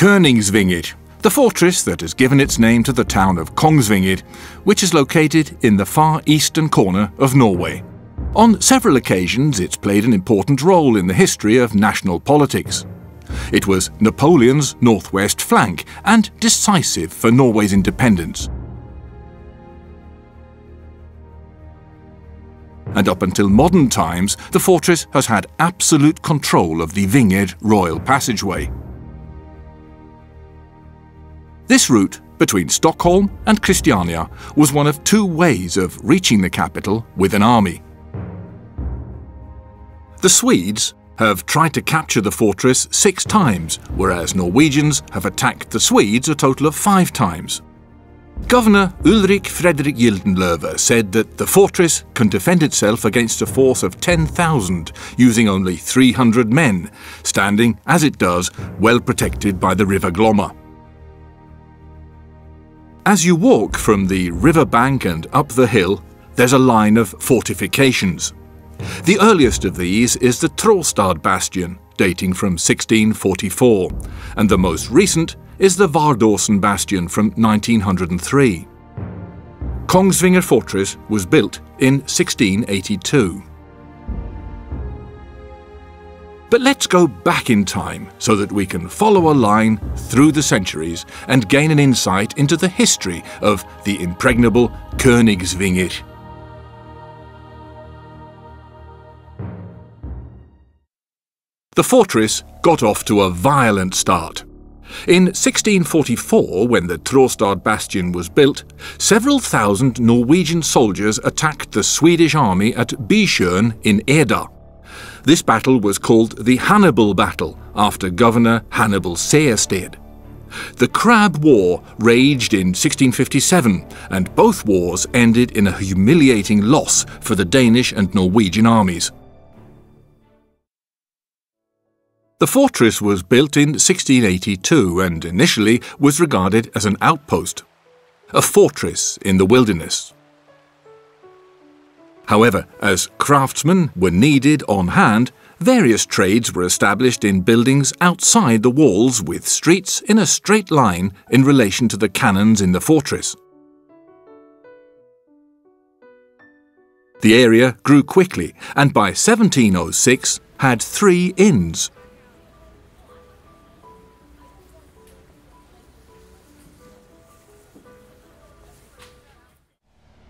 Kongsvinger, the fortress that has given its name to the town of Kongsvinger, which is located in the far eastern corner of Norway. On several occasions, it's played an important role in the history of national politics. It was Napoleon's northwest flank and decisive for Norway's independence. And up until modern times, the fortress has had absolute control of the Vinger royal passageway. This route between Stockholm and Christiania was one of two ways of reaching the capital with an army. The Swedes have tried to capture the fortress 6 times, whereas Norwegians have attacked the Swedes a total of 5 times. Governor Ulrik Fredrik Gyldenlöve said that the fortress can defend itself against a force of 10,000 using only 300 men, standing, as it does, well protected by the River Glomma. As you walk from the river bank and up the hill, there's a line of fortifications. The earliest of these is the Tråstad bastion, dating from 1644, and the most recent is the Vardåsen bastion from 1903. Kongsvinger Fortress was built in 1682. But let's go back in time so that we can follow a line through the centuries and gain an insight into the history of the impregnable Kongsvinger. The fortress got off to a violent start. In 1644, when the Tråstad bastion was built, several thousand Norwegian soldiers attacked the Swedish army at Bysjön in Eda. This battle was called the Hannibal Battle, after Governor Hannibal Sehested. The Crab War raged in 1657, and both wars ended in a humiliating loss for the Danish and Norwegian armies. The fortress was built in 1682 and initially was regarded as an outpost, a fortress in the wilderness. However, as craftsmen were needed on hand, various trades were established in buildings outside the walls with streets in a straight line in relation to the cannons in the fortress. The area grew quickly and by 1706 had 3 inns.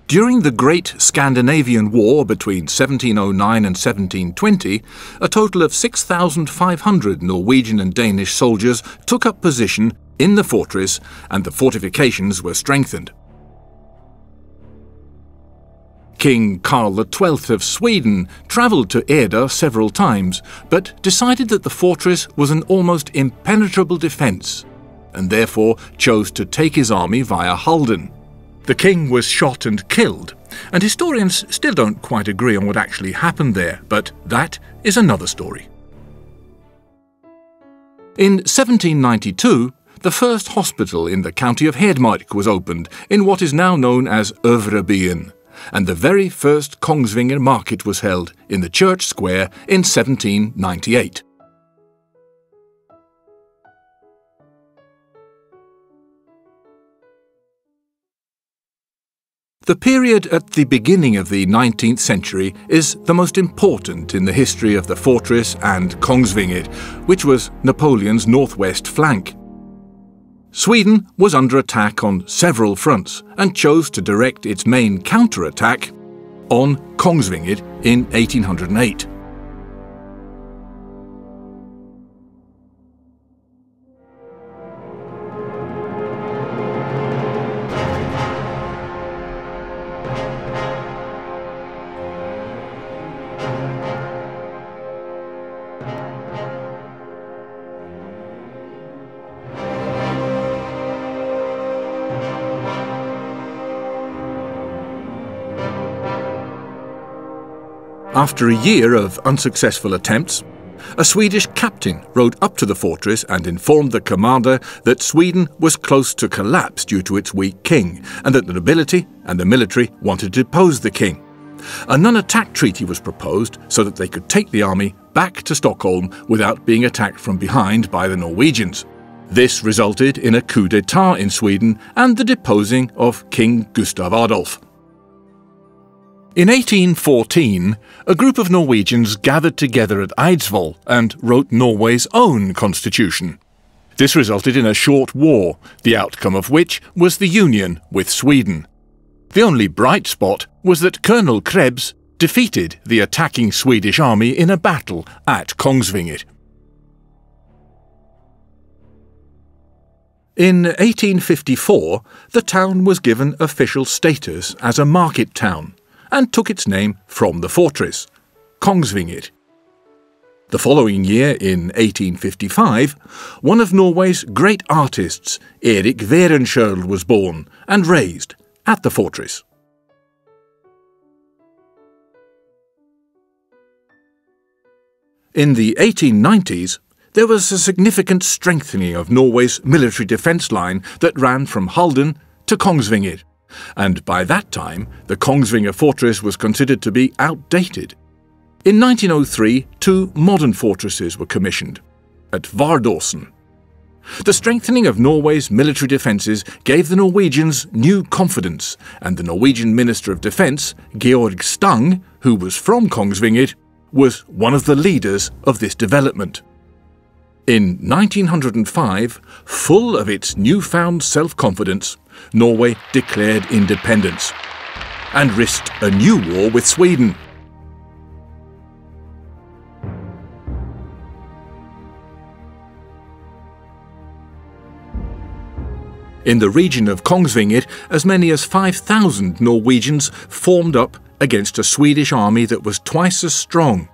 During the Great Scandinavian War between 1709 and 1720, a total of 6,500 Norwegian and Danish soldiers took up position in the fortress and the fortifications were strengthened. King Karl XII of Sweden travelled to Eda several times, but decided that the fortress was an almost impenetrable defence, and therefore chose to take his army via Halden. The king was shot and killed, and historians still don't quite agree on what actually happened there, but that is another story. In 1792, the first hospital in the county of Hedmark was opened in what is now known as Øvrebyen, and the very first Kongsvinger market was held in the church square in 1798. The period at the beginning of the 19th century is the most important in the history of the fortress and Kongsvinger, which was Napoleon's northwest flank. Sweden was under attack on several fronts and chose to direct its main counterattack on Kongsvinger in 1808. After a year of unsuccessful attempts, a Swedish captain rode up to the fortress and informed the commander that Sweden was close to collapse due to its weak king, and that the nobility and the military wanted to depose the king. A non-attack treaty was proposed so that they could take the army back to Stockholm without being attacked from behind by the Norwegians. This resulted in a coup d'etat in Sweden and the deposing of King Gustav Adolf. In 1814, a group of Norwegians gathered together at Eidsvoll and wrote Norway's own constitution. This resulted in a short war, the outcome of which was the union with Sweden. The only bright spot was that Colonel Krebs defeated the attacking Swedish army in a battle at Kongsvinger. In 1854, the town was given official status as a market town and took its name from the fortress, Kongsvinger. The following year, in 1855, one of Norway's great artists, Erik Werenskiold, was born and raised at the fortress. In the 1890s, there was a significant strengthening of Norway's military defence line that ran from Halden to Kongsvinger, and by that time the Kongsvinger Fortress was considered to be outdated. In 1903, two modern fortresses were commissioned, at Vardåsen. The strengthening of Norway's military defences gave the Norwegians new confidence, and the Norwegian Minister of Defence, Georg Stang, who was from Kongsvinger, was one of the leaders of this development. In 1905, full of its newfound self-confidence, Norway declared independence and risked a new war with Sweden. In the region of Kongsvinger, as many as 5,000 Norwegians formed up against a Swedish army that was twice as strong.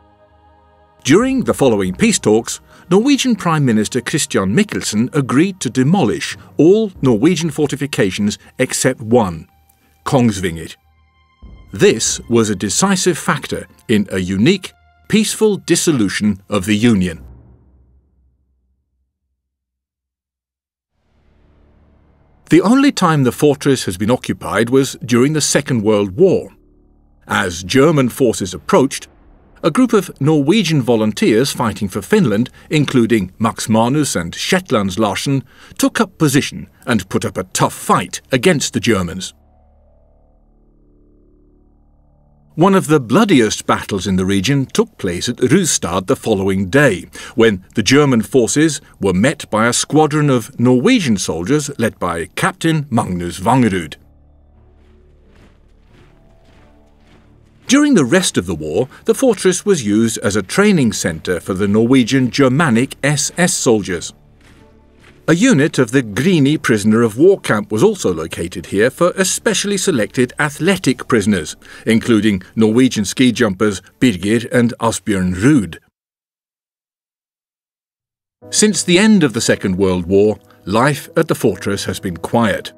During the following peace talks, Norwegian Prime Minister Christian Michelsen agreed to demolish all Norwegian fortifications except one, Kongsvinger. This was a decisive factor in a unique, peaceful dissolution of the Union. The only time the fortress has been occupied was during the Second World War. As German forces approached, a group of Norwegian volunteers fighting for Finland, including Max Manus and Shetlands Larsen, took up position and put up a tough fight against the Germans. One of the bloodiest battles in the region took place at Rustad the following day, when the German forces were met by a squadron of Norwegian soldiers led by Captain Magnus Wangerud. During the rest of the war, the fortress was used as a training centre for the Norwegian Germanic SS soldiers. A unit of the Grini prisoner of war camp was also located here for especially selected athletic prisoners, including Norwegian ski jumpers Birger and Asbjørn Ruud. Since the end of the Second World War, life at the fortress has been quiet.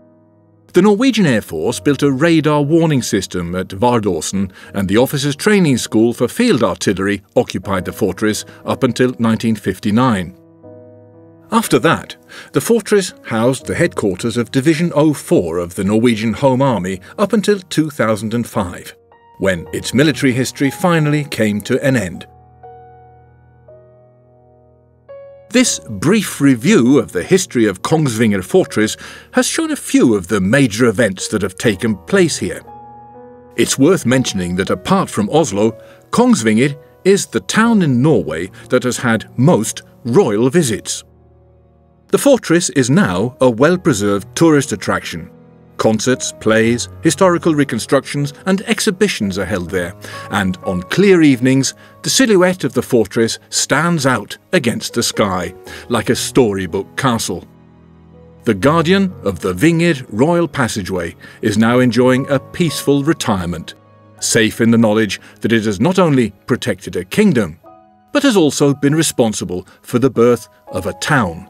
The Norwegian Air Force built a radar warning system at Vardåsen, and the officers' training school for field artillery occupied the fortress up until 1959. After that, the fortress housed the headquarters of Division 04 of the Norwegian Home Army up until 2005, when its military history finally came to an end. This brief review of the history of Kongsvinger Fortress has shown a few of the major events that have taken place here. It's worth mentioning that apart from Oslo, Kongsvinger is the town in Norway that has had most royal visits. The fortress is now a well-preserved tourist attraction. Concerts, plays, historical reconstructions and exhibitions are held there, and on clear evenings, the silhouette of the fortress stands out against the sky, like a storybook castle. The guardian of the Vinger Royal Passageway is now enjoying a peaceful retirement, safe in the knowledge that it has not only protected a kingdom, but has also been responsible for the birth of a town